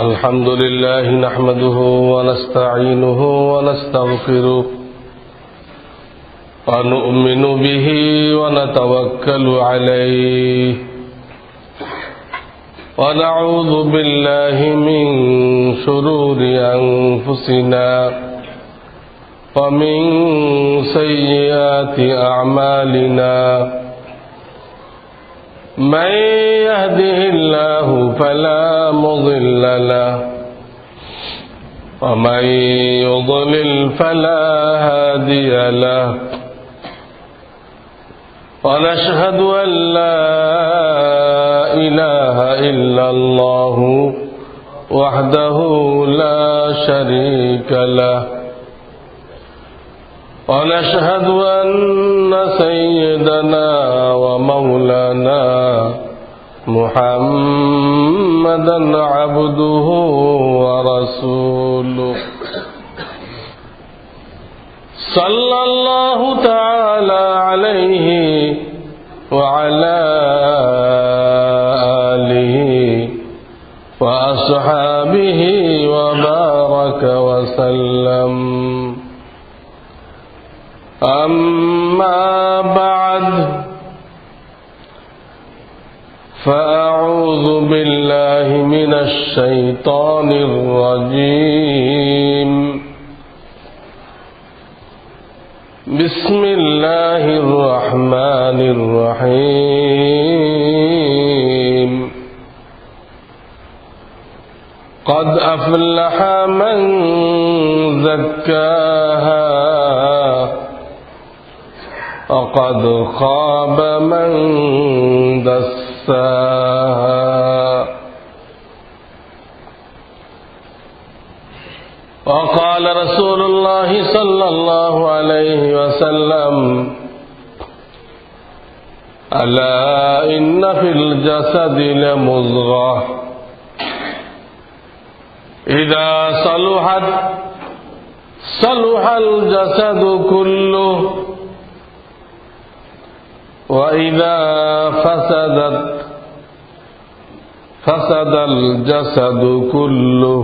الحمد لله نحمده ونستعينه ونستغفره ونؤمن به ونتوكل عليه ونعوذ بالله من شرور أنفسنا ومن سيئات أعمالنا من يهده الله فلا مضل له ومن يضلل فلا هادي له ونشهد أن لا إله إلا الله وحده لا شريك له ونشهد أن سيدنا ومولانا محمدا عبده ورسوله صلى الله تعالى عليه وعلى آله وأصحابه وبارك وسلم أما بعد فأعوذ بالله من الشيطان الرجيم بسم الله الرحمن الرحيم قد أفلح من زكاها وقد خاب من دساها وقال رسول الله صلى الله عليه وسلم ألا إن في الجسد لمضغة إذا صلحت صلح الجسد كله وإذا فسدت فسد الجسد كله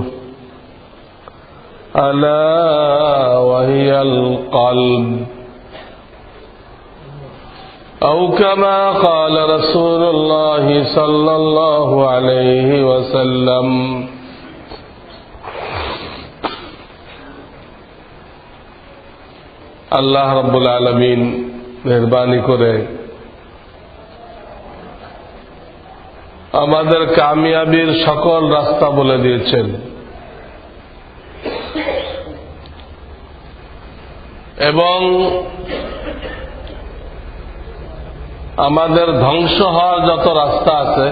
ألا وهي القلب أو كما قال رسول الله صلى الله عليه وسلم আল্লাহ রাব্বুল আলামিন মেহেরবানি করে আমাদের কামিয়াবির সকল রাস্তা বলে দিয়েছেন এবং আমাদের ধ্বংস হওয়ার যত রাস্তা আছে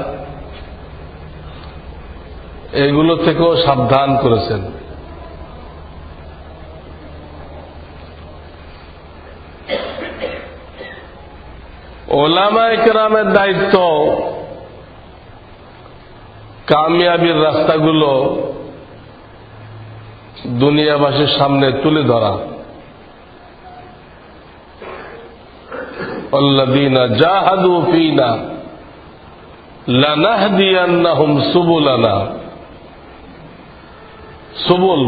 এগুলো থেকেও সাবধান করেছেন। ওলামায়ে কেরামের দায়িত্ব কামিয়াবির রাস্তাগুলো দুনিয়াবাসীর সামনে তুলে ধরা। আল্লাযীনা জাহাদু ফীনা লানাহদিয়ান্নাহুম সুবুলানা। সুবুল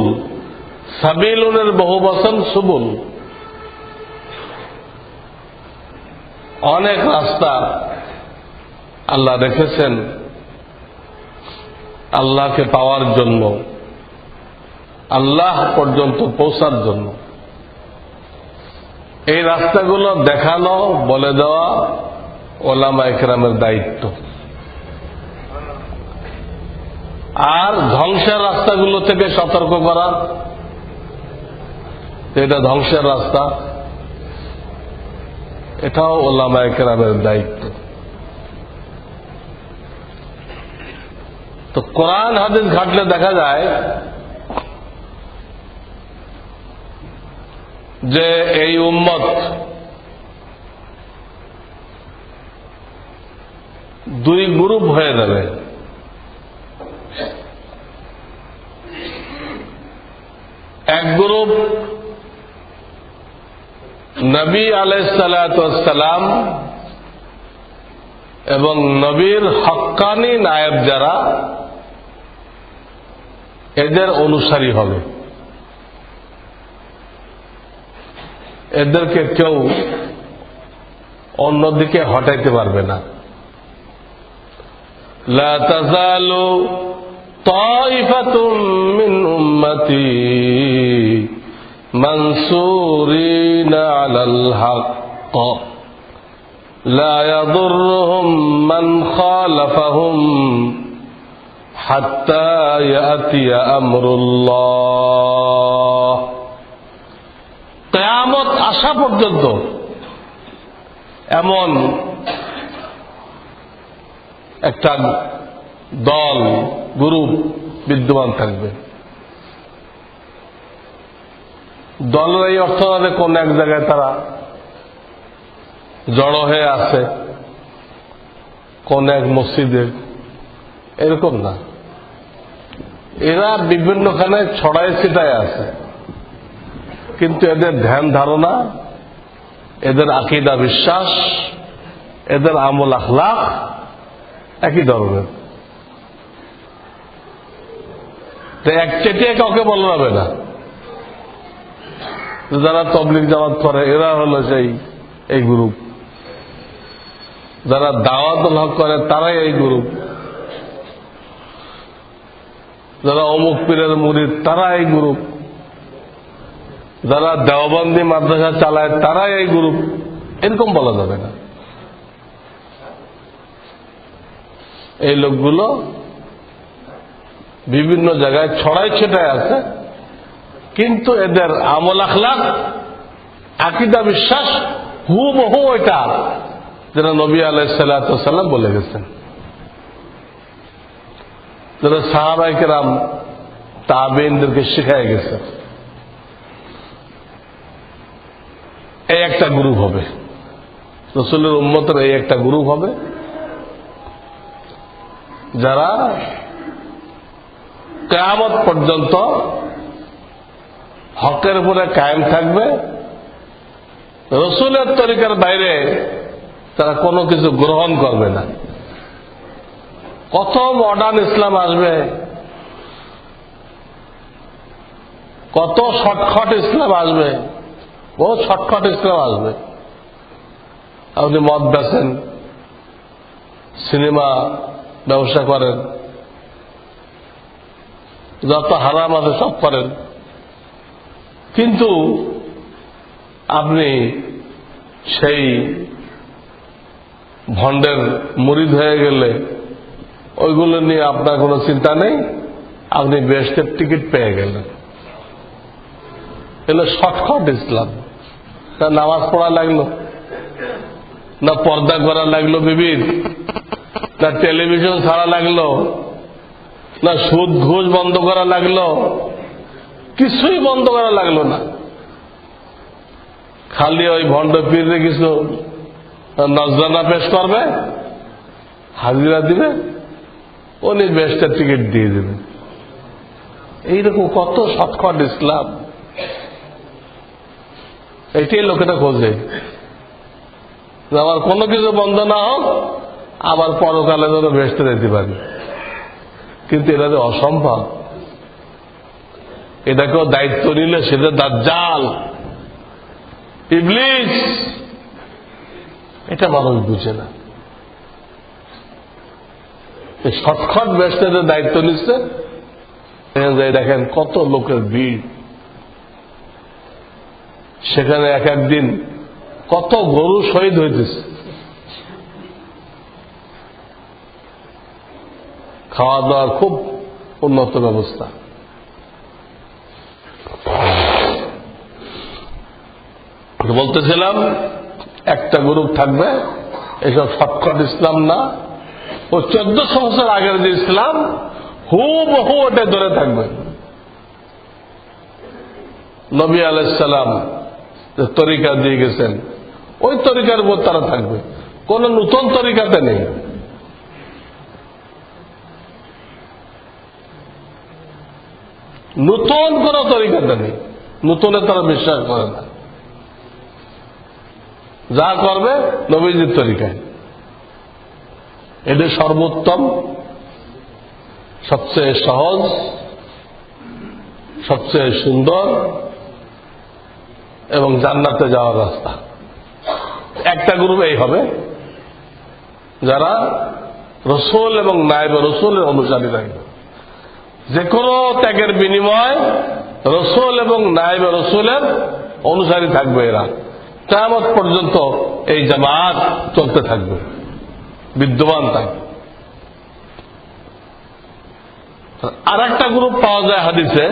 সাবিলুনের বহুবচন সুবুল। অনেক রাস্তা আল্লাহ রেখেছেন আল্লাহকে পাওয়ার জন্য, আল্লাহ পর্যন্ত পৌঁছার জন্য। এই রাস্তাগুলো দেখানো, বলে দেওয়া ওলামায়ে কেরামের দায়িত্ব। আর ধ্বংসের রাস্তাগুলো থেকে সতর্ক করা, এটা ধ্বংসের রাস্তা, এটাও ওলামায়ে কেরামের দায়িত্ব। তো কোরআন হাদিস ঘাটলে দেখা যায় যে এই উম্মত দুই গ্রুপ হয়ে যাবে। এক গ্রুপ নবী আলাইহিসসালাম এবং নবীর হক্কানি নায়েব যারা, এদের অনুসারী হবে। এদেরকে কেউ অন্যদিকে হটাইতে পারবে না। লা তাযালু তাইফাতুম মিন উম্মতি মানসুরিনা আলাল হক্ক লা ইয়াদুররুহুম মান খালাফাহুম হাত্তা ইয়াতিয়া আমরুল্লাহ। কিয়ামত আসা পর্যন্ত এমন একটা দল, গ্রুপ বিদ্যমান থাকবে। দলের এই অর্থ নয় কোন এক জায়গায় তারা জড়ো হয়ে আছে কোন এক মসজিদে, এরকম না। এরা বিভিন্নখানে ছড়ায় ছিটায় আছে, কিন্তু এদের ধ্যান ধারণা, এদের আকীদা বিশ্বাস, এদের আমল আখলাক একই ধরনের। এক চেটিয়ে কাউকে বলা যাবে না। যারা তবলিগ জামাত করে এরা হলো সেই এই গ্রুপ, যারা দাওয়াতুল হক করে তারাই এই গ্রুপ, যারা অমুক পীরের মুরিদ তারা এই গ্রুপ, যারা দেওবন্দি মাদ্রাসা চালায় তারাই এই গ্রুপ, এরকম বলা যাবে না। এই লোকগুলো বিভিন্ন জায়গায় ছড়াই ছিটায় আছে, কিন্তু এদের আমল আখলাক, আকীদা বিশ্বাস হুবহু এটা যেটা নবী আলাইহিসসালাম বলে গেছেন, যারা সাহাবায়ে কেরাম তাবেঈনদেরকে শিখায় গেছে। এই একটা গ্রুপ হবে, রাসূলের উম্মতের এই একটা গ্রুপ হবে যারা কিয়ামত পর্যন্ত হকের উপরে কায়েম থাকবে। রাসূলের তরিকার বাইরে তারা কোনো কিছু গ্রহণ করবে না। কত মডার্ন ইসলাম আসবে, কত শর্টকাট ইসলাম আসবে, বহু শর্টকাট ইসলাম আসবে। আপনি মদ বেচেন, সিনেমা ব্যবসা করেন, যত হারাম আছে সব করেন, কিন্তু আপনি সেই ভণ্ডের মুরিদ হয়ে গেলে ওইগুলো নিয়ে আপনার কোনো চিন্তা নেই, আপনি বেহেশতের টিকিট পেয়ে গেলেন। এগুলো শর্টকাট ইসলাম। না নামাজ পড়া লাগলো, না পর্দা করা লাগলো বিবিধ, না টেলিভিশন ছাড়া লাগলো, না সুদ ঘুষ বন্ধ করা লাগলো, কিছুই বন্ধ করা লাগলো না। খালি ওই ভণ্ড পীরে কিছু নজরানা পেশ করবে, হাজিরা দিবে, উনি বেহেশতের টিকিট দিয়ে দেবে। এইরকম কত শর্টকাট ইসলাম, এটাই লোকেরা খোঁজে। আমার কোনো কিছু বন্ধ না হোক, আবার পরকালে যেন বেহেশতে যেতে পারি, কিন্তু এটা যে অসম্ভব। এটাকেও দায়িত্ব নিলে সেটা দাজ্জাল, ইবলিস, এটা মানুষ বুঝে না। শর্টকাট বেহেশতের দায়িত্ব নিচ্ছে, দেখেন কত লোকের ভিড়, সেখানে এক একদিন কত গরু শহীদ হইতেছে, খাওয়া দাওয়ার খুব উন্নত ব্যবস্থা। বলতেছিলাম একটা গ্রুপ থাকবে, এসব শর্টকাট ইসলাম না, ও 1400 বছর আগের যে ইসলাম হুবহু ওটা ধরে থাকবে। নবী আলাইহিসসালাম যে তরিকা দিয়ে গেছেন ওই তরিকার উপর তারা থাকবে, কোন নতুন তরিকাতে নেই। নতুন কোন তরিকাতে নেই, নতুনে তারা বিশ্বাস করে না। যা করবে নবীজির তরিকায়। এদের সর্বোত্তম, সবচেয়ে সহজ, সবচেয়ে সুন্দর এবং জান্নাতে যাওয়ার রাস্তা। একটা গ্রুপ এই হবে যারা রসুল এবং নায়েবে রসুলের অনুসারী থাকবে। যে কোনো ত্যাগের বিনিময় রসুল এবং নায়েবে রসুলের অনুসারী থাকবে। এরা কিয়ামত পর্যন্ত এই জামাত চলতে থাকবে, বিদ্যমান থাকবে। আর একটা গ্রুপ পাওয়া যায় হাদিসে,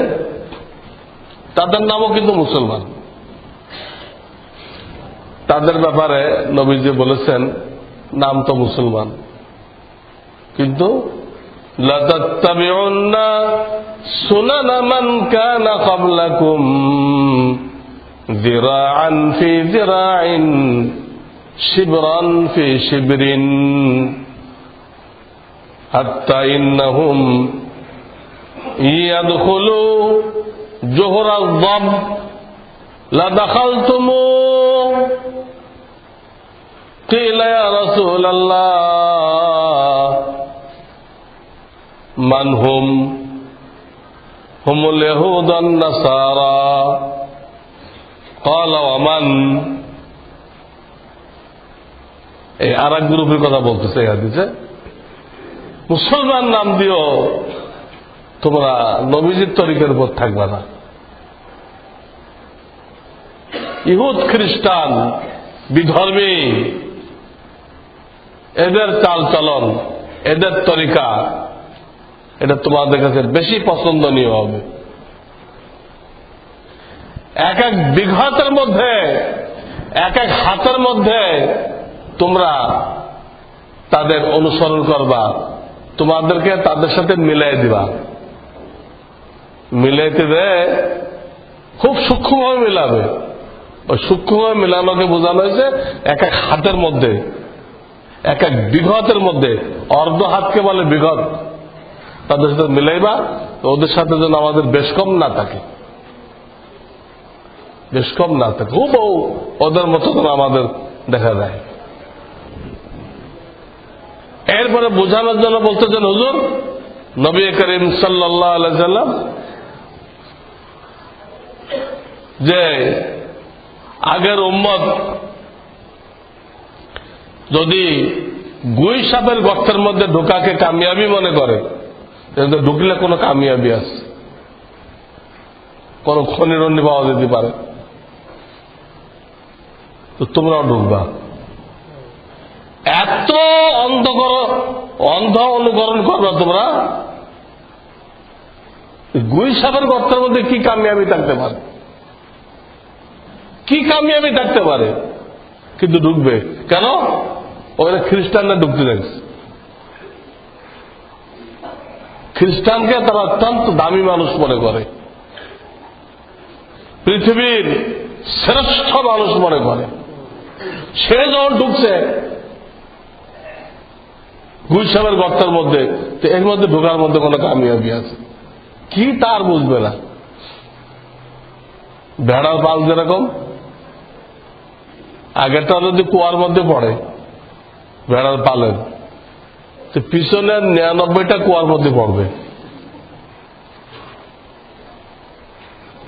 তাদের নামও কিন্তু মুসলমান। তাদের ব্যাপারে নবীজি বলেছেন নাম তো মুসলমান, কিন্তু লাতাত্তাবিউন্না সুনানা মান কানা ক্বাবলাকুম যিরাআন ফি যিরাইন শিবরান ফি শিবরিন হাত্তা ইন্নাহুম ইয়াদখুলু জুহরাল যাব লাদাখালতুমু قيل يا رسول الله من هم اليهود النصارى قال ومن এই আর এক গ্রুপের কথা বলতেছে এই হাদিসে। মুসলমান নাম দিও, তোমরা নবীজির তরিকার উপর থাকবে না। ইহুদ খ্রিস্টান বিধর্মী এদের চাল চলন, এদের তরিকা, এটা তোমাদের কাছে বেশি পছন্দনীয় হবে। এক এক বিঘতের মধ্যে, এক এক হাতের মধ্যে তোমরা তাদের অনুসরণ করবা, তোমাদেরকে তাদের সাথে মিলাই দিবা। মিলাইতে দেয় খুব সূক্ষ্মভাবে মিলাবে। ওই সূক্ষ্মভাবে মিলানোকে বোঝানো হয়েছে এক এক হাতের মধ্যে, এক এক বিঘতের মধ্যে। অর্ধ হাতকে বলে বিঘত। তাদের সাথে মিলাইবা, ওদের সাথে যেন আমাদের বেশ কম না থাকে, বেশ কম না থাকে। হুবহু ওদের মতো যেন আমাদের দেখা যায়। এরপরে বোঝানোর জন্য বলতেছেন হুজুর নবী করিম সাল্লাল্লাহু আলাইহি সাল্লাম যে আগের উম্মত যদি গুই সাপের গর্তের মধ্যে ঢোকাকে কামিয়াবি মনে করে, ঢুকলে কোনো কামিয়াবি আছে, কোন খনিরন্ডি পাওয়া যেতে পারে, তো তোমরাও ঢুকবা। এত অন্ধ অনুকরণ করবা তোমরা, গুই সাপের গর্তের মধ্যে কি কামিয়াবি থাকতে পারে, কি কামিয়াবি থাকতে পারে, কিন্তু ঢুকবে কেন? ওখানে খ্রিস্টানরা ঢুকতে দেখছে। খ্রিস্টানকে তারা অত্যন্ত দামি মানুষ মনে করে, পৃথিবীর শ্রেষ্ঠ মানুষ মনে করে। সে যখন ঢুকছে গুইসাবের গর্তের মধ্যে, তো এর মধ্যে ঢোকার মধ্যে কোনো কামিয়াবি আছে কি তার বুঝবে না। ভেড়ার পাল যেরকম, আগেরটা যদি কুয়ার মধ্যে পড়ে ভেড়ার পালের, তো পিছনের 99টা কুয়ার মধ্যে পড়বে।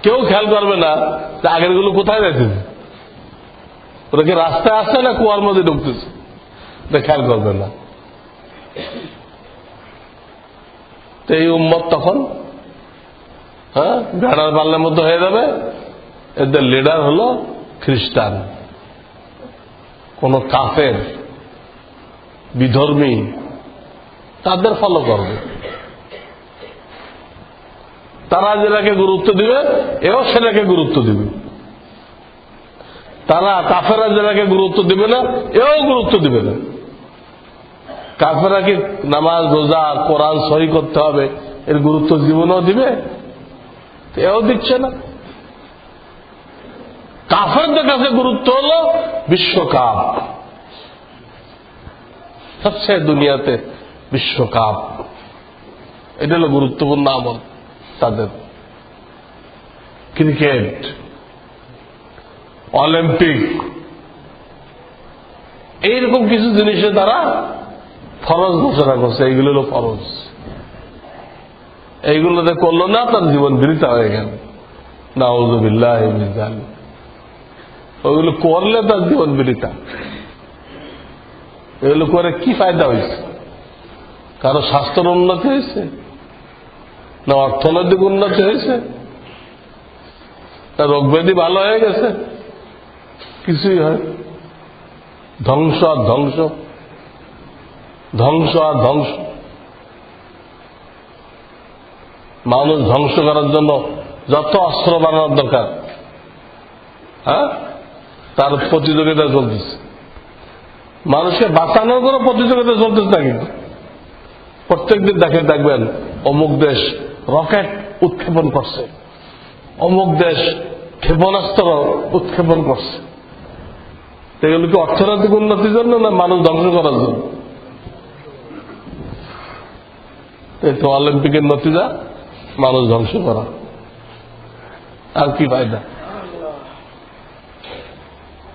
কেউ খেয়াল করবে না যে আগের গুলো কোথায় যাইতেছে, ওরা কি রাস্তায় আসছে না কুয়ার মধ্যে ঢুকতেছে, এটা খেয়াল করবে না। তো এই উম্মত তখন ভেড়ার পাল্লার মধ্যে হয়ে যাবে। এদের লিডার হলো খ্রিস্টান, কোন কাফের বিধর্মী, তাদের ফলো করবে। তারা যেটাকে গুরুত্ব দিবে এও সেটাকে গুরুত্ব দিবে। তারা কাফেরা যেটাকে গুরুত্ব দিবে না এও গুরুত্ব দিবে না। কাফেরা কি নামাজ রোজা কোরআন সহি করতে হবে এর গুরুত্ব জীবনেও দিবে? এও দিচ্ছে না। কাফেরদের কাছে গুরুত্ব হল বিশ্বকাপ, সবচেয়ে দুনিয়াতে বিশ্বকাপ, এটা হল গুরুত্বপূর্ণ আমল তাদের। ক্রিকেট, অলিম্পিক, এইরকম কিছু জিনিসে তারা ফরজ ঘোষণা করছে, এইগুলো হলো ফরজ। এইগুলোতে করলো না, তার জীবন বৃথা হয়ে গেল। নাউযুবিল্লাহি মিন যালিক। ওইগুলো করলে তার জীবন বৃথা। এগুলো করে কি ফায়দা হয়েছে? কারো স্বাস্থ্যের উন্নতি হয়েছে? না অর্থনৈতিক উন্নতি হয়েছে? না রোগ ব্যাধি ভালো হয়ে গেছে? কিছুই হয়। ধ্বংস আর ধ্বংস, ধ্বংস আর ধ্বংস। মানুষ ধ্বংস করার জন্য যত অস্ত্র বানানোর দরকার, হ্যাঁ, তার প্রতিযোগিতা চলতেছে। মানুষকে বাঁচানোর কোনো প্রতিযোগিতা চলতেছে না। কিন্তু প্রত্যেকদিন দেখবেন অমুক দেশ রকেট উৎক্ষেপণ করছে, অমুক দেশ ক্ষেপণাস্ত্র উৎক্ষেপণ করছে। এগুলো কি অর্থনৈতিক উন্নতির জন্য না মানুষ ধ্বংস করার জন্য? এই তো অলিম্পিকের নতিজা, মানুষ ধ্বংস করা। আর কি ফায়দা?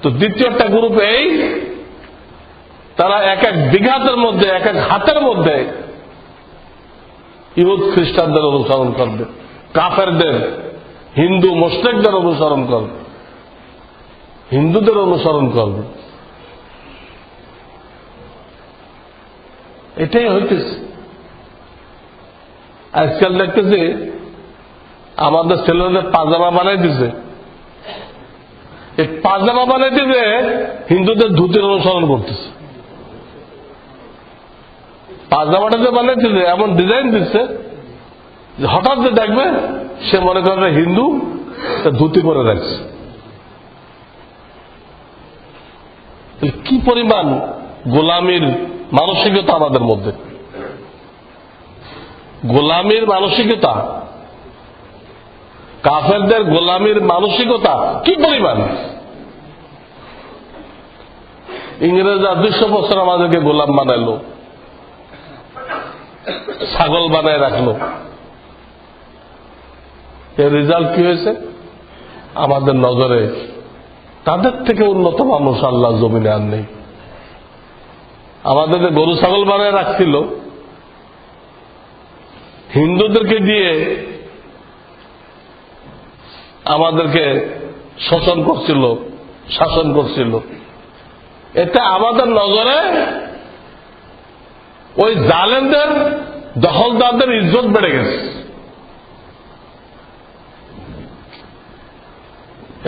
তো দ্বিতীয় একটা গ্রুপ এই, তারা এক এক বিঘাতের মধ্যে, এক এক হাতের মধ্যে ইহুদ খ্রিস্টানদের অনুসরণ করবে, কাফেরদের, হিন্দু মুশরিকদের অনুসরণ করবে, হিন্দুদের অনুসরণ করবে। এটাই হইতেছে। আজকাল দেখতেছি আমাদের ছেলেদের পাজামা বানাই দিছে। এই পাজামা বানাই দিবে হিন্দুদের ধুতির অনুসরণ করতেছে। পাজামাটা যে বানাই দিছে এমন ডিজাইন দিচ্ছে যে হঠাৎ যে দেখবে সে মনে করবে হিন্দু, ধুতি পরে রাখছে। কি পরিমাণ গোলামির মানসিকতা আমাদের মধ্যে! গোলামির মানসিকতা, কাফেরদের গোলামির মানসিকতা কি পরিমাণ! ইংরেজরা 200 বছর আমাদেরকে গোলাম বানাইলো, ছাগল বানায় রাখলো। এর রেজাল্ট কি হয়েছে? আমাদের নজরে তাদের থেকে উন্নত মানুষ আল্লাহ জমিনে আর নেই। আমাদের গরু ছাগল বানায় রাখছিল, হিন্দুদেরকে দিয়ে আমাদেরকে শোষণ করছিল, শাসন করছিল। এটা আমাদের নজরে ওই জালেমদের, দখলদারদের ইজ্জত বেড়ে গেছে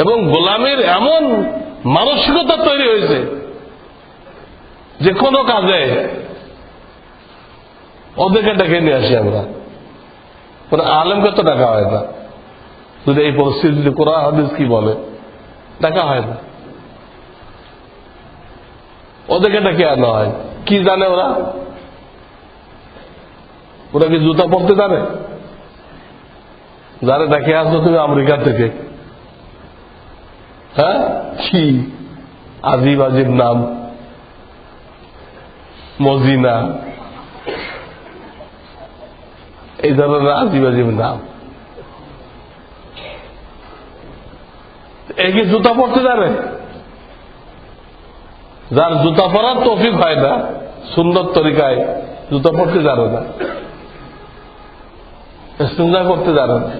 এবং গোলামির এমন মানসিকতা তৈরি হয়েছে যে কোনো কাজে ওদেরকে ডেকে নিয়ে আসি আমরা। আলেমকে তো ডাকা হয় না। যদি এই পরিস্থিতিতে কোরআন হাদিস কি বলে, ডাকা হয় না। ওদেরকে ডেকে আনা হয়। কি জানে ওরা? ওরা কি জুতা পরতে জানে? যারা ডেকে আসছো তুমি আমেরিকা থেকে, হ্যাঁ, কি আজিব আজিব নাম, মজিনা, এই ধরনের আজিব আজিব নাম। এই কি জুতা পরতে জানে? যার জুতা পরার তৌফিক হয় না, সুন্দর তরিকায় জুতা পরতে জানে না, ইস্তেঞ্জা করতে জানে না,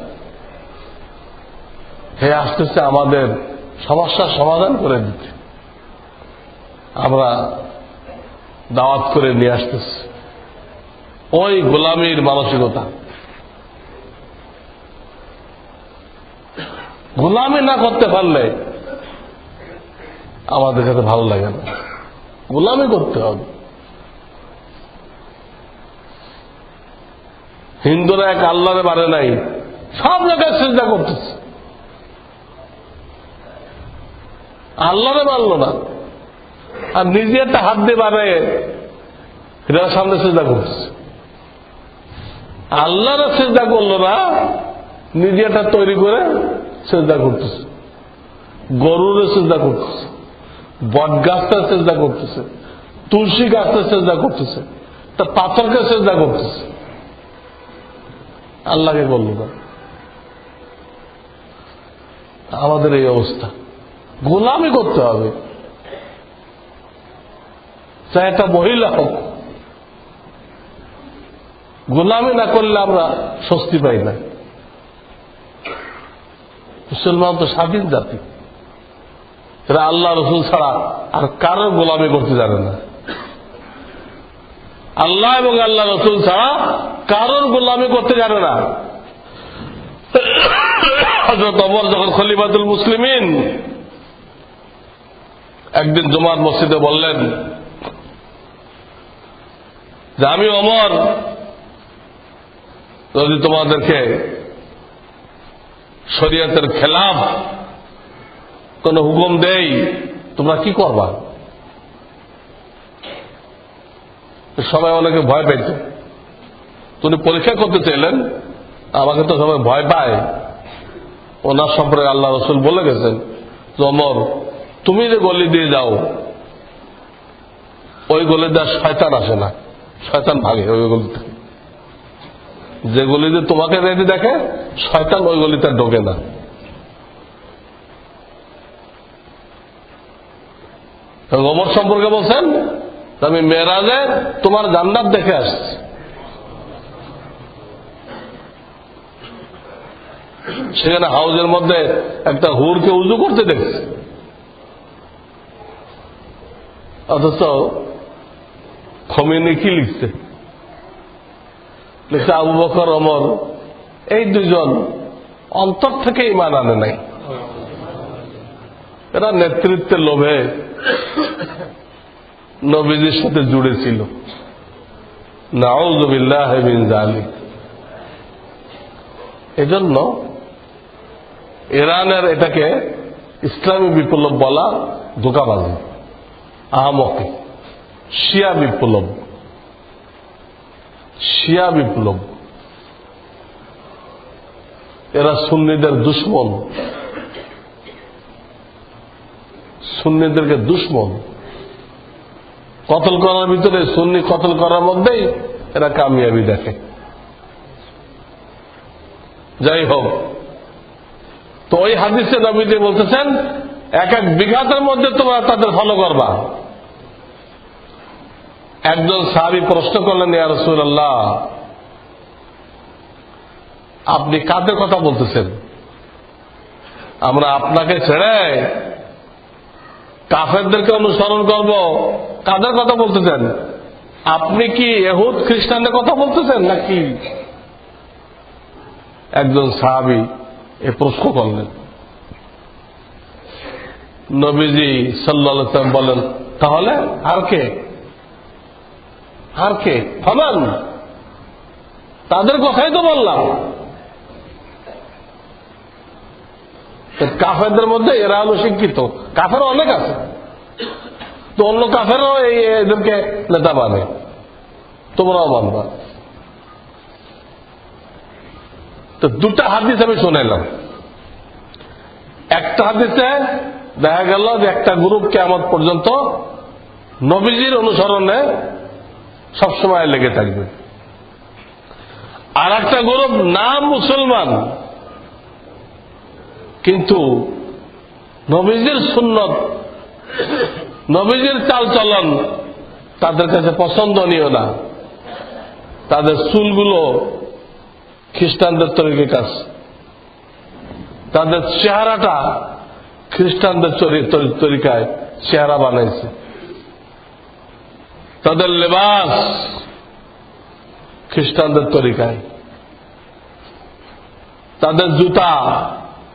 হে আসতেছে আমাদের সমস্যার সমাধান করে দিতে, আমরা দাওয়াত করে নিয়ে আসতেছি। ওই গোলামির মানসিকতা। গোলামি না করতে পারলে আমাদের কাছে ভালো লাগে না। গোলামি করতে হবে। হিন্দুরা এক আল্লাহরে মানে নাই, সব জায়গায় সিজদা করতেছে, আল্লাহরে মানল না, আর নিজে একটা হাত দিয়ে বানায় এরা সামনে সিজদা করতেছে। আল্লাহরে সিজদা করলো না, নিজে একটা তৈরি করে সিজদা করতেছে। গরুরে সিজদা করতেছে, বট গাছটা সিজদা করতেছে, তুলসী গাছটা সিজদা করতেছে, তা পাথরকে সিজদা করতেছে, আল্লাহকে বলল না। আমাদের এই অবস্থা। গোলামি করতে হবে। চাहे এটা মহিলা হোক, গোলামি না করলে আমরা স্বস্তি পাই না। মুসলমান তো স্বাধীন জাতি, এরা আল্লাহ রসুল ছাড়া আর কারোর গোলামি করতে জানে না। আল্লাহ এবং আল্লাহ রসুল ছাড়া কারোর গোলামি করতে জানে না। হযরত ওমর যখন খলিফাতুল মুসলিমিন, একদিন জুমার মসজিদে বললেন যে আমি ওমর যদি তোমাদেরকে শরীয়তের খেলাফ কোন হুকুম দেই তোমরা কি করবা? সবাই অনেকে ভয় পাইত। তিনি পরীক্ষা করতে চাইলেন, আমাকে তো সবাই ভয় পায়। ওনার সম্পর্কে আল্লাহ রসুল বলে গেছেন যে ওমর তুমি যে গলি দিয়ে যাও ওই গলি দিয়ে শয়তান আসে না, শয়তান ভাগে ওই গলি থেকে। যে গলিতে তোমাকে রেডি দেখে শয়তান ওই গলিতে ঢোকে না। ওমর সম্পর্কে বলছেন আমি মেরাজে তোমার জান্নাত দেখে আসছি। সেখানে হাউজের মধ্যে একটা হুরকে উজু করতে দেখছে, অথচ খমেনি কি লিখছে? লিখছে আবু বকর ওমর এই দুজন অন্তর থেকে ঈমান আনে নাই, এরা নেতৃত্বের লোভে নবীজির সাথে জুড়েছিল। নাউযু বিল্লাহি মিন যালিক। এজন্য ইরানের এটাকে ইসলামী বিপ্লব বলা ধোঁকাবাজি, আহামকি। শিয়া বিপ্লব, শিয়া বিপ্লব, এরা সুন্নিদের দুশ্মন, সুন্নিদেরকে দুশ্মন। কতল করার ভিতরে সুন্নি কতল করার মধ্যেই এরা কামিয়াবি দেখে। যাই হোক, তো ওই হাদিসে নবীজি বলতেছেন এক এক বিঘাতের মধ্যে তোমরা তাদের ফলো করবা। একজন সাহাবী প্রশ্ন করলেন ইয়া রাসূলুল্লাহ আপনি কাদের কথা বলতেছেন? আমরা আপনাকে ছেড়ে কাফেরদেরকে অনুসরণ করব, কাদের কথা বলতেছেন? আপনি কি ইহুদ খ্রিস্টানদের কথা বলতেছেন নাকি? একজন সাহাবী এ প্রশ্ন করলেন। নবীজি সাল্লাল্লাহু আলাইহি ওয়াসাল্লাম বলেন তাহলে আর কে? আর কে? ফামান, তাদের কথাই তো বললাম। কাফেরদের মধ্যে এরা হলো শিক্ষিত, কাফের অনেক আছে, তো অন্য কাফেরও এদেরকে নেতা মানে, তোমরাও মানবা। তো দুটা হাদিস আমি শুনাইলাম। একটা হাদিসে দেখা গেল যে একটা গ্রুপ কিয়ামত পর্যন্ত নবীজির অনুসরণে সবসময় লেগে থাকবে, আর একটা গ্রুপ নাম মুসলমান কিন্তু নবীজির সুন্নত, নবীজির চালচলন তাদের কাছে পছন্দনীয় না। তাদের চুলগুলো খ্রিস্টানদের তরিকার, তাদের চেহারাটা খ্রিস্টানদের তরিকায় চেহারা বানাইছে, তাদের লেবাস খ্রিস্টানদের তরিকায়, তাদের জুতা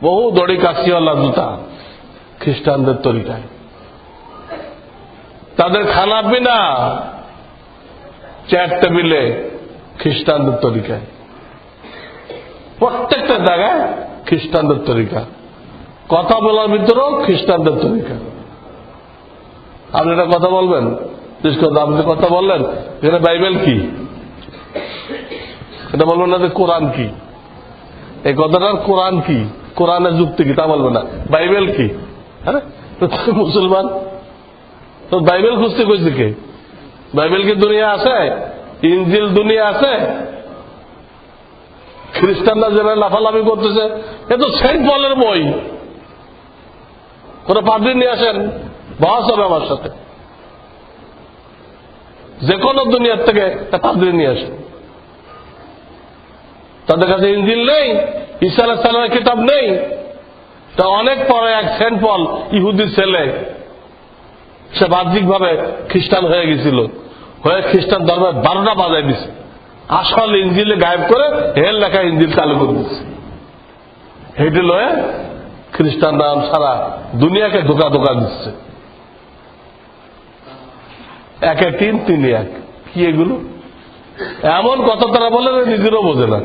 বহু দড়ি কাছিওয়ালা জুতা খ্রিস্টানদের তরিকায়, তাদের খানা পিনা চেয়ার টেবিলে খ্রিস্টানদের তরিকায়, প্রত্যেকটা জায়গায় খ্রিস্টানদের তরিকা, কথা বলার ভিতরেও খ্রিস্টানদের তরিকা। আপনি এটা কথা বলবেন, আপনি কথা বললেন এখানে বাইবেল কি, এটা বলবেন না যে কোরআন কি, এই কথাটার কোরআন কি, কোরআনের যুক্তি কি তা বলবে না, বাইবেল কি। আরে মুসলমান তো বাইবেল খুঁজতে কইছে কে? বাইবেল কি দুনিয়া আছে? ইনজিল দুনিয়া আছে? খ্রিস্টানরা যারা লাফালাফি করতেছে এ তো সেন্ট পলের বই, কোন পাদ্রী নিয়ে আসেন, বহাস হবে আমার সাথে। যে কোনো দুনিয়ার থেকে একটা পাদ্রী নিয়ে আসে। তাদের কাছে ইনজিল নেই, ঈসা আলাইহিস সালামের কিতাব নেই। তা অনেক পরে এক সেন্ট পল ইহুদির ছেলে, সে বাহ্যিকভাবে খ্রিস্টান হয়ে গেছিল, হয়ে খ্রিস্টান ধর্মের 12টা বাজায় দিছে, আসল ইনজিলে গায়েব করে হের লেখা ইনজিল চালু করে দিচ্ছে। হেঁটে লয়ে খ্রিস্টান নাম সারা দুনিয়াকে ধোকা ধোকা দিচ্ছে। 1 3 3 1 কি এগুলো? এমন কথা তারা বলে নিজেরও বোঝে না।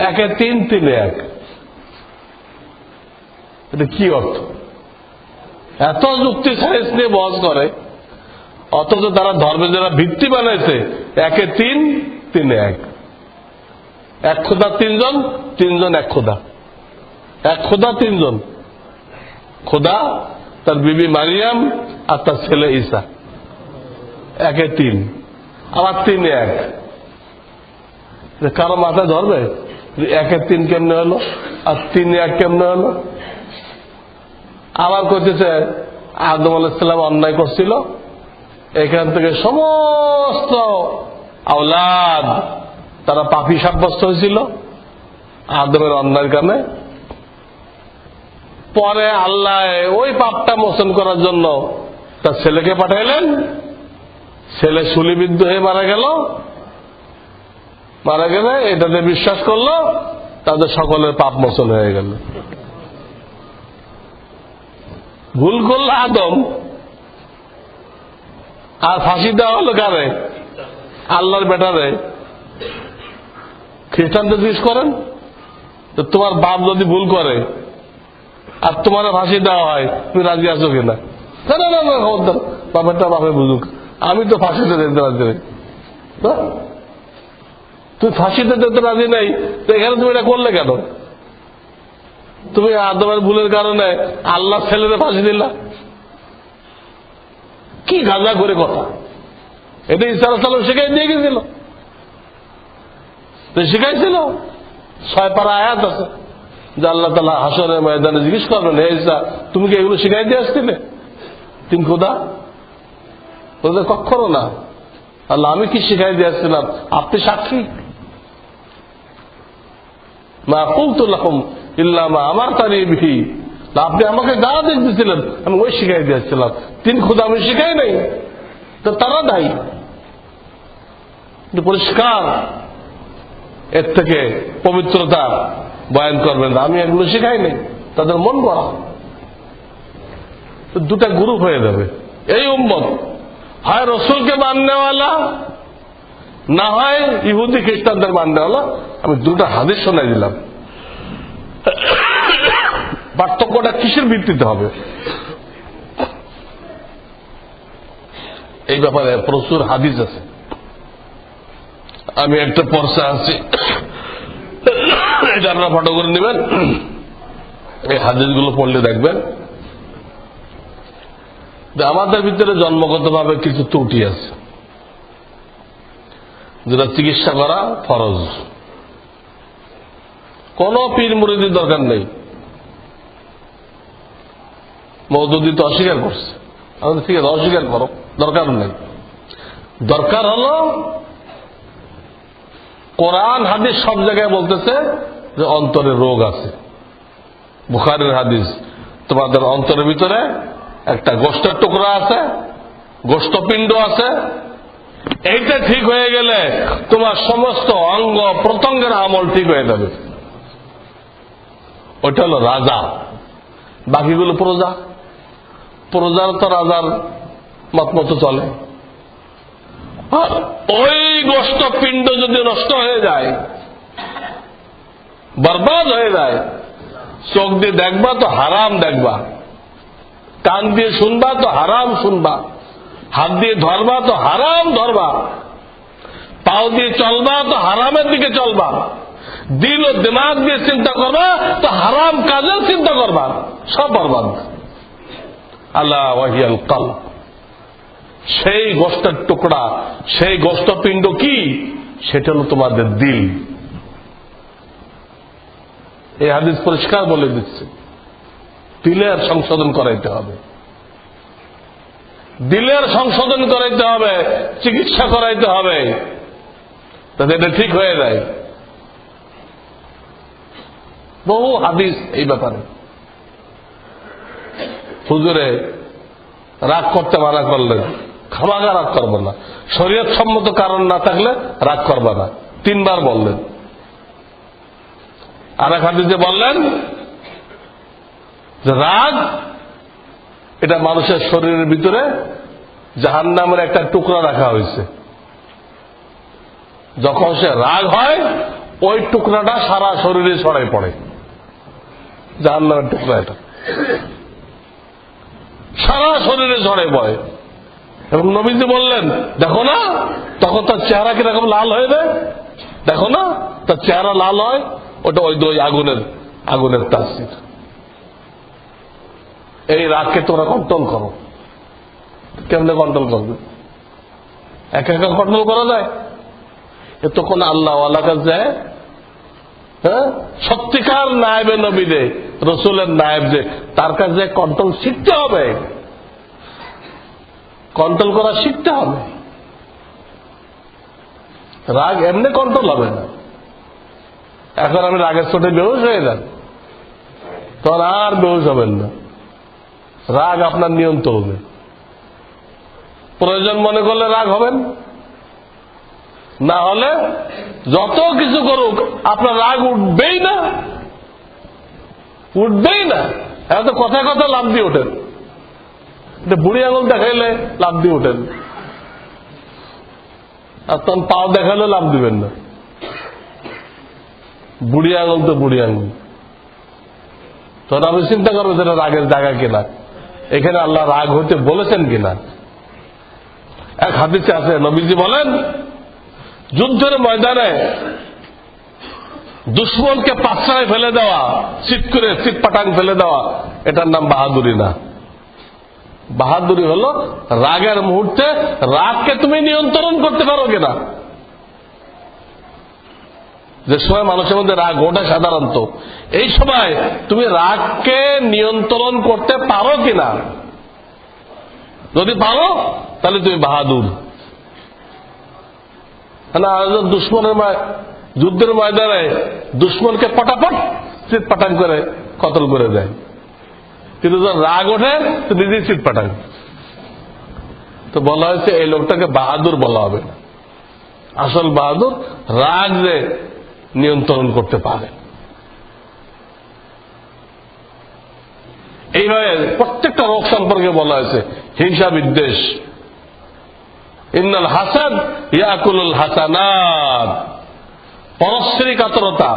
1 3 3 1 এটা কি অর্থ? এত যুক্তি সায়েন্স নিয়ে বহস করে, অথচ তারা ধর্মের যারা ভিত্তি বানাইছে 1 3 3 1 এক খোদা 3 জন, 3 জন এক খোদা, এক খোদা 3 জন, খোদা তার বিবি মারিয়াম আর তার ছেলে ঈসা। 1 3 আবার 3 1 কারো মাথায় ধরবে 1 3 কেমনে হলো আর 3 1 কেমনে হলো? আবার করতেছে আদম আলাইহিস সালাম অন্যায় করছিল, এখান থেকে সমস্ত আওলাদ তারা পাপী সাব্যস্ত হয়েছিল আদমের অন্যায়ের কারণে। পরে আল্লাহ ওই পাপটা মোচন করার জন্য তার ছেলেকে পাঠাইলেন, ছেলে শুলিবিদ্ধ হয়ে মারা গেল। মারা গেলে এটাতে বিশ্বাস করলো, তাদের সকলের পাপ মোচন হয়ে গেল। ভুল করলো আদম, আর ফাঁসি দেওয়া হলো কারে? আল্লাহর বেটারে। খ্রিস্টানদের জিজ্ঞেস করেন, তোমার বাপ যদি ভুল করে আর তোমার ফাঁসি দেওয়া হয়, তুমি রাজি আছো কিনা? না না না, বাপেরটা বাপে বুঝুক, আমি তো ফাঁসিতে দিতে রাজি নেই। তুমি ফাঁসিতে দিতে রাজি নেই, তো এখানে তুমি এটা করলে কেন? তুমি আদমের ভুলের কারণে আল্লাহ ছেলেদের ফাঁসি দিলা, কি গাঁজা করে কথা। এটা ঈসা আলাইহিস সালাম শিখাই দিয়ে গেছিল, শিখাইছিল। 6 পারা আয়াত আছে যে আল্লাহ তাআলা হাসরের ময়দানে জিজ্ঞেস করবেন, হে ঈসা তুমি কি এগুলো শিখাই দিয়ে আসছিলে? 3 খোদা বলতে কখনো না, আল্লাহ আমি কি শিখাই দিয়ে আসছিলাম? আপনি সাক্ষী। মা কুলতু লাকুম ইল্লা মা আমারতানি বিহি, আপনি আমাকে যা দিয়েছিলেন আমি ওই শিখাই দিয়েছিলাম। 3 খোদা আমি শিখাই নাই, তো তারা দায়ী। পরিষ্কার এর থেকে পবিত্রতা বয়ান করবেন না, আমি এগুলো শিখাই নাই, তাদের মন গড়া। দুটা গ্রুপ হয়ে যাবে এই উম্মত, হয় রসুলকে মাননেওয়ালা, না হয় ইহুদি খ্রিস্টানদের মাননেওয়ালা। আমি দুটা হাদিস শোনাই দিলাম, পার্থক্যটা কিসের ভিত্তিতে হবে এই ব্যাপারে প্রচুর হাদিস আছে। আমি একটা পর্সা আছি, এটা আপনারা ফটো করে নেবেন, এই হাদিসগুলো পড়লে দেখবেন যে আমাদের ভিতরে জন্মগতভাবে কিছু ত্রুটি আছে, যেটা চিকিৎসা করা ফরজ। কোন পীর মুরিদির দরকার নেই। মওদুদি তো অস্বীকার করছে, আমাদের ঠিক আছে অস্বীকার করো, দরকার নেই। দরকার হলো কোরআন হাদিস সব জায়গায় বলতেছে যে অন্তরে রোগ আছে। বুখারীর হাদিস, তোমাদের অন্তরের ভিতরে একটা গোশতের টুকরা আছে, গোশতপিণ্ড আছে, এইটা ঠিক হয়ে গেলে তোমার সমস্ত অঙ্গ প্রত্যঙ্গের আমল ঠিক হয়ে যাবে। ওইটা হলো রাজা, বাকিগুলো প্রজা। প্রজার তো রাজার মত মতো চলে। আর ওই গোশতপিণ্ড যদি নষ্ট হয়ে যায়, বরবাদ হয়ে যায়, চোখ দিয়ে দেখবা তো হারাম দেখবা, কান দিয়ে শুনবা তো হারাম শুনবা, হাত দিয়ে ধরবা তো হারাম ধরবা, পাও দিয়ে চলবা তো হারামের দিকে চলবা, দিল ও দিমাগ দিয়ে চিন্তা করবা তো হারাম কাজের চিন্তা করবা, সব বরবাদ। আল্লাহ ওয়াহিয়াল কালব, সেই গোশতের টুকরা, সেই গোশতপিণ্ড কি? সেটা হলো তোমাদের দিল। এই হাদিস পরিষ্কার বলে দিচ্ছে, দিলের সংশোধন করাইতে হবে। দিলের সংশোধন করাইতে হবে, চিকিৎসা করাইতে হবে, তাতে এটা ঠিক হয়ে যায়। বহু হাদিস এই ব্যাপারে। হুজুরে রাগ করতে মানা করলেন, খামাখা রাগ করবে না, শরীয়ত সম্মত কারণ না থাকলে রাগ করবে না, 3 বার বললেন। আর এক হাদিসে বললেন যে রাগ এটা মানুষের শরীরের ভিতরে জাহান্নামের একটা টুকরা রাখা হয়েছে। যখন সে রাগ হয় ওই টুকরাটা সারা শরীরে ছড়াই পড়ে, জাহান্নামের টুকরা এটা সারা শরীরে ছড়াই পড়ে। এবং নবীজি বললেন, দেখো না তখন তার চেহারা কিরকম লাল হয়ে যায়, দেখো না তার চেহারা লাল হয়, ওটা ওই আগুনের তাসির। এই রাগকে তোমরা কন্ট্রোল করো। কেমনে কন্ট্রোল করবে? একা একা কন্ট্রোল করা যায়? এ তো কোন আল্লাহওয়ালা কাজ যায়। হ্যাঁ, সত্যিকার নায়েবে নবীরে, রসুলের নায়েব যে, তার কাছে কন্ট্রোল শিখতে হবে, কন্ট্রোল করা শিখতে হবে। রাগ এমনি কন্ট্রোল হবে না। এখন আমি রাগের চোটে বেহুশ হয়ে যান, তখন আর বেহুশ হবেন না। রাগ আপনার নিয়ন্ত্রণ হবে। প্রয়োজন মনে করলে রাগ হবেন, না হলে যত কিছু করুক আপনার রাগ উঠবেই না, উঠবেই না। এখন তো কথায় কথা লাভ দিয়ে ওঠেন, বুড়ি আঙুল দেখাইলে লাভ দিয়ে ওঠেন, আর তখন পাও দেখালে লাভ দিবেন না। বুড়ি আঙুল তো বুড়ি আঙুল। তখন আপনি চিন্তা করবেন যেটা রাগের জায়গা কিনা, এখানে আল্লাহ রাগ হইতে বলেছেন কিনা। এক হাদিসে আছে, নবীজি বলেন, যুদ্ধের ময়দানে দুশ্মনকে পাছায় ফেলে দেওয়া, চিৎ করে চিৎপাটাং ফেলে দেওয়া, এটার নাম বাহাদুরি না। বাহাদুরি হলো রাগের মুহূর্তে রাগকে তুমি নিয়ন্ত্রণ করতে পারো কিনা। যে সময় মানুষের মধ্যে রাগ ওঠে সাধারণত, এই সময় তুমি রাগকে নিয়ন্ত্রণ করতে পারো কিনা। যদি পারো তাহলে তুমি বাহাদুর। দুশ্মনের যুদ্ধের ময়দানে দুশ্মনকে পটাপট চিৎপাটাং করে কতল করে দেয়, কিন্তু যখন রাগ ওঠে তো নিজেই চিৎপাটাং। তো বলা হয়েছে এই লোকটাকে বাহাদুর বলা হবে না। আসল বাহাদুর রাগ যে নিয়ন্ত্রণ করতে পারে। এইভাবে প্রত্যেকটা রোগ সম্পর্কে বলা হয়েছে। হিংসা বিদ্বেষ, ইন্নাল হাসাদ ইয়াকুলুল হাসানাত, পরশ্রী কাতরতা,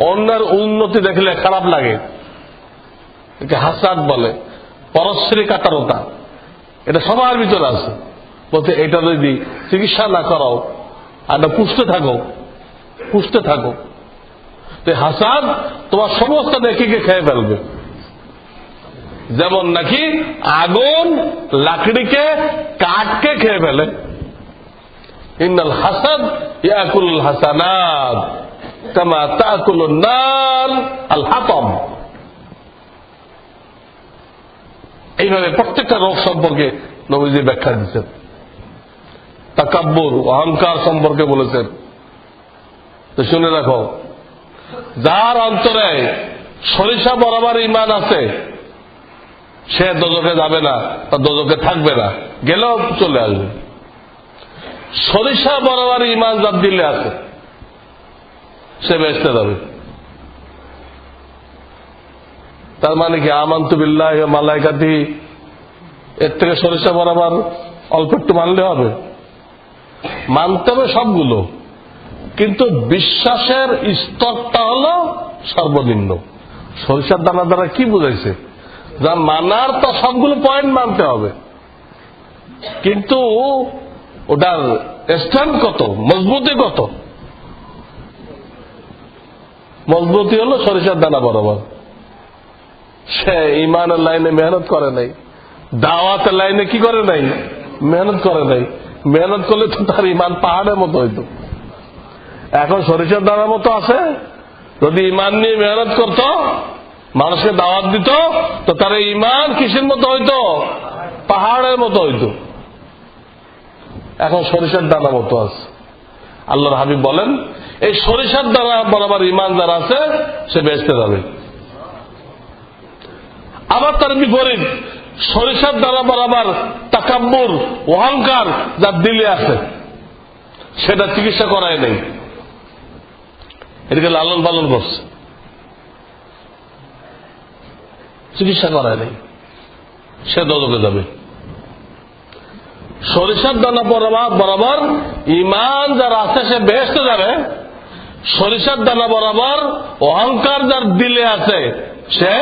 অন্যের উন্নতি দেখলে খারাপ লাগে, একে হাসাদ বলে। পরশ্রী কাতরতা এটা সবার ভিতরে আছে। বলতে এটা যদি চিকিৎসা না করাও আর পুষতে থাকো, তো হাসাদ তোমার সমস্ত নেকিকে খেয়ে ফেলবে। যেমন নাকি আগুন লাকড়িকে কাঠকে খেয়ে ফেলে। ইন্নাল হাসাদ ইয়াকুলুল হাসানাত কামা তাকুলুন নার আল হাতম। এইভাবে প্রত্যেকটা রোগ সম্পর্কে নবীজি ব্যাখ্যা দিচ্ছেন। তাকাব্বুর, অহংকার সম্পর্কে বলেছেন। তো শুনে রাখো, যার অন্তরে সরিষা বরাবর ঈমান আছে সে দোজখে যাবে না, বা দোজখে থাকবে না, গেলেও চলে আসবে। সরিষা বরাবর ঈমান যার দিলে আছে সে বেহেশতে যাবে। তার মানে কি আমানতু বিল্লাহি ওয়া মালাইকাতিহি, এর থেকে সরিষা বরাবর অল্প একটু মানলে হবে? মানতে হবে সবগুলো, কিন্তু বিশ্বাসের স্তরটা হলো সর্বনিম্ন। সরিষার দানা দ্বারা কি বুঝাইছে? যা মানার তো সবগুলো পয়েন্ট মানতে হবে, কিন্তু ওটার স্ট্যান্ড কত, মজবুতি কত? মজবুতি হলো সরিষার দানা বরাবর। সে ইমানের লাইনে মেহনত করে নাই, দাওয়াতের লাইনে কি করে নাই, মেহনত করে নাই। মেহনত করলে তো তার ইমান পাহাড়ের মতো হইতো। এখন সরিষার দানার মতো আছে। যদি ইমান নিয়ে মেহনত করত, মানুষকে দাওয়াত দিত, তো তার ইমান কিসের মতো হইতো? পাহাড়ের মতো হইতো। এখন সরিষার দানা মতো আছে। আল্লাহর হাবিব বলেন, এই সরিষার দানা বরাবর ইমান যারা আছে সে বেহেশতে যাবে। আবার তার বিপরীত সরিষার দানা বরাবর তাকাব্বুর, অহংকার যার দিলে আছে, সেটা চিকিৎসা করায় নেই, এটাকে লালন পালন করছে, চিকিৎসা করায় নেই, সে দোজখে যাবে। সরিষার দানা বরাবর ইমান যার আছে সে বেহেশতে যাবে। সরিষার দানা বরাবর অহংকার যার দিলে আছে সে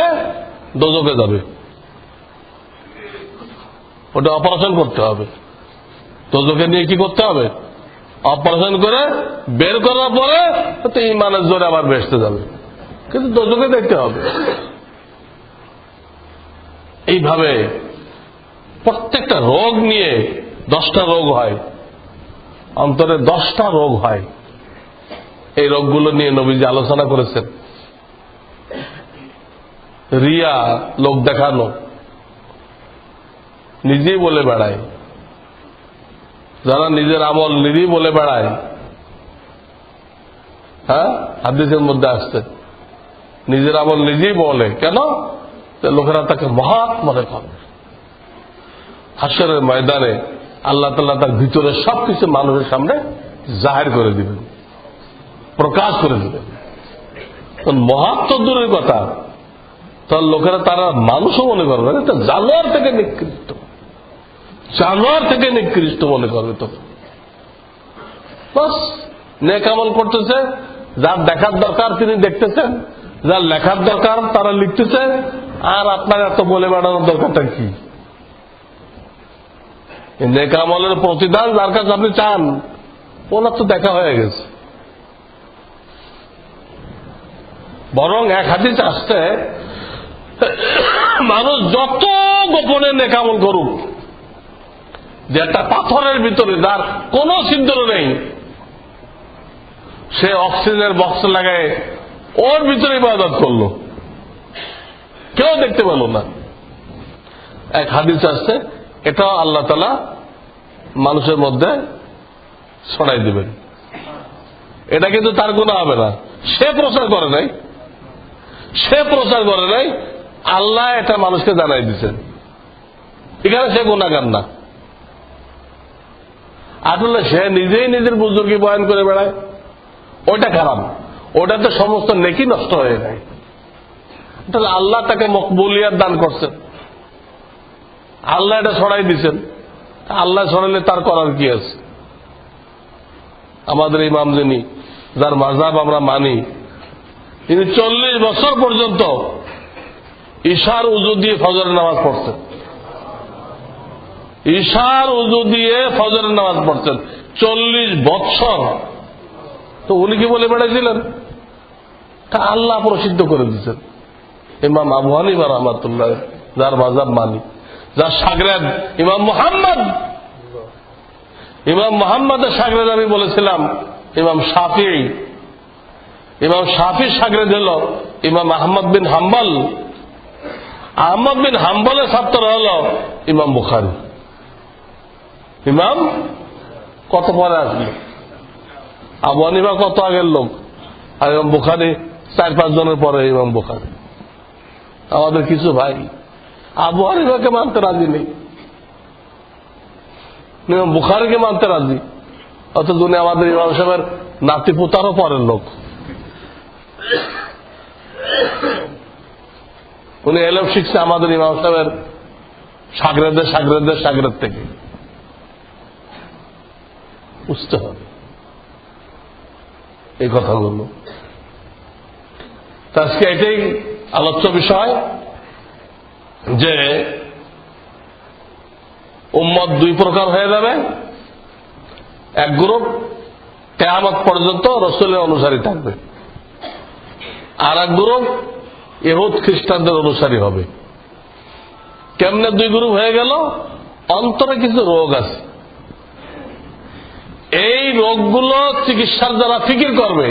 দোজখে যাবে। ওটা অপারেশন করতে হবে। দোজখে নিয়ে কি করতে হবে? অপারেশন করে বের করার পরে তো ইমানের জোরে আবার বেহেশতে যাবে, কিন্তু দোজখে দেখতে হবে। এইভাবে প্রত্যেকটা রোগ নিয়ে 10টা রোগ হয়, অন্তরে 10টা রোগ হয়। এই রোগগুলো নিয়ে নবীজি আলোচনা করেছেন। রিয়া, লোক দেখানো, নিজেই বলে বেড়ায়, যারা নিজের আমল নিজেই বলে বেড়ায়, হ্যাঁ, হাদিসের মধ্যে আসছে নিজের আমল নিজেই বলে, কেন? লোকেরা তাকে মহৎ মনে করে। হাসরের ময়দানে আল্লাহ তাআলা তার ভিতরে সবকিছু মানুষের সামনে জাহির করে দিবেন, প্রকাশ করে দিবেন। মহৎ তো দূরের কথা, তার লোকেরা তারা মানুষও মনে করবে, এটা জানোয়ার থেকে নিকৃষ্ট, জানোয়ার থেকে নিকৃষ্ট মনে করবে। তো বাস নেক আমল করতেছে, যার দেখার দরকার তিনি দেখতেছেন, যার লেখার দরকার তারা লিখতেছে, আর আপনার এত বলে বেড়ানোর দরকারটা কি? নেক আমলের প্রতিদান যার কাছে আপনি চান, ওনার তো দেখা হয়ে গেছে। বরং এক হাদিস আসছে, মানুষ যত গোপনে নেক আমল করুক, যেটা পাথরের ভিতরে যার কোনো ছিদ্র নেই, সে অক্সিজেনের বক্স লাগায় ওর ভিতরে ইবাদত করলো, কেউ দেখতে পেল না। এক হাদিস আসছে, এটাও আল্লাহ তাআলা মানুষের মধ্যে ছড়াই দিবেন। এটা কিন্তু তার গুনাহ হবে না, সে প্রচার করে নাই, সে প্রচার করে নাই, আল্লাহ এটা মানুষকে জানাই দিচ্ছেন। এখানে সে গুনাহগার না। আসলে সে নিজেই নিজের বুজুর্গি বয়ান করে বেড়ায়, ওইটা খারাপ, ওটাতে সমস্ত নেকি নষ্ট হয়ে যায়। তাহলে আল্লাহ তাকে মকবুলিয়াত দান করছেন, আল্লাহ এটা ছড়াই দিচ্ছেন, আল্লাহ ছড়াইলে তার করার কি আছে? আমাদের ইমাম যিনি, যার মাযহাব আমরা মানি, তিনি 40 বছর পর্যন্ত ঈশার উযু দিয়ে ফজরের নামাজ পড়ছেন, ঈশার উযু দিয়ে ফজরের নামাজ পড়ছেন 40 বছর। তো উনি কি বলে বেড়াইছিলেন? তা আল্লাহ প্রসিদ্ধ করে দিচ্ছেন। ইমাম আবু হানিফা রাহমাতুল্লাহ, যার মাযহাব মানি, যার শাগরেদ ইমাম মুহাম্মদ, ইমাম মুহাম্মদের শাগরেদ আমি বলেছিলাম ইমাম শাফিঈ, ইমাম শাফিঈর শাগরেদ হল ইমাম আহমদ বিন হাম্বল, আহমদ বিন হাম্বলের ছাত্র হল ইমাম বুখারী। ইমাম কত পরে আসলো? আবু হানিফা কত আগের লোক, আর ইমাম বুখারী 4-5 জনের পরে ইমাম বুখারী। আমাদের কিছু ভাই আবু হানিফাকে মানতে রাজি নেই, ইমাম বুখারীকে মানতে রাজি, অথচ উনি আমাদের ইমাম সাহেবের নাতি পুতারও পরের লোক। উনি এলম শিখছে আমাদের ইমাম সাহেবের শাগরেদের শাগরেদের শাগরেদ থেকে। বুঝতে হবে এই কথাগুলো। আজকে এটাই আলোচ্য বিষয় যে উম্মত 2 প্রকার হয়ে যাবে। এক গ্রুপ কিয়ামত পর্যন্ত রাসূলের অনুসারী থাকবে, আর এক গ্রুপ ইহুদ খ্রিস্টানদের অনুসারী হবে। কেমনে 2 গ্রুপ হয়ে গেল? অন্তরে কিছু রোগ আছে, এই রোগগুলো চিকিৎসার যারা ফিকির করবে,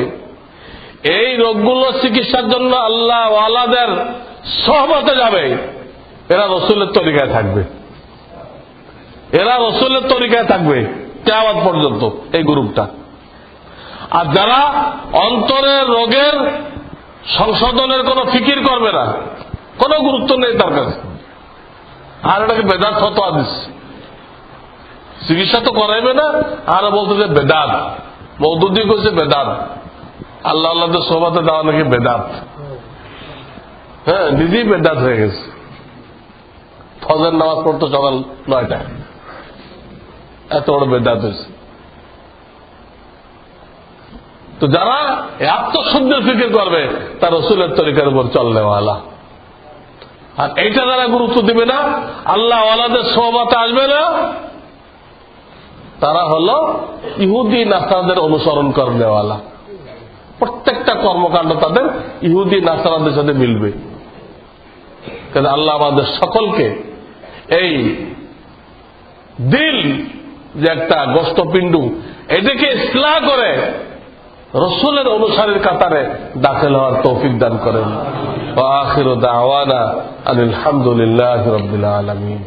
এই রোগগুলো চিকিৎসার জন্য আল্লাহ ওয়ালাদের সহবতে যাবে, এরা রাসূলের তরিকায় থাকবে, এরা রাসূলের তরিকায় থাকবে, কিয়ামত পর্যন্ত এই গ্রুপটা। আর যারা অন্তরের রোগের সংশোধনের কোনো ফিকির করবে না, কোনো গুরুত্ব নেই তার কাছে, আর এটাকে বেদাত ফতোয়া দিচ্ছে, চিকিৎসা তো করাইবে না, আর বলতেছে বেদাত, মওদুদি কইছে বেদাত, আল্লাহ আল্লাহদের সোহবতে দেওয়া নাকি বেদাত। হ্যাঁ, নিজেই বেদাত হয়ে গেছে। ফজর নামাজ পড়তো সকাল 9টায়, এত বড় বেদাত হয়েছে। তো যারা আত্মশুদ্ধির ফিকির করবে তার রসুলের তরিকার উপর চলনেওয়ালা, আর এইটা যারা গুরুত্ব দিবে না, আল্লাহ ওয়ালাদের সোহবতে আসবে না, তারা হলো ইহুদি নাসারাদের অনুসরণ করনেওয়ালা। প্রত্যেকটা কর্মকাণ্ড তাদের ইহুদি নাসারাদের সাথে মিলবে। কিন্তু আল্লাহ আমাদের সকলকে এই দিল যে একটা গোষ্ঠপিণ্ডু, এটাকে ইসলাহ করে রসুলের অনুসারীর কাতারে দাখিল হওয়ার তৌফিক দান করেন। ওয়া আখিরু দাওয়ানা আনিল হামদুলিল্লাহি রাব্বিল আলামিন।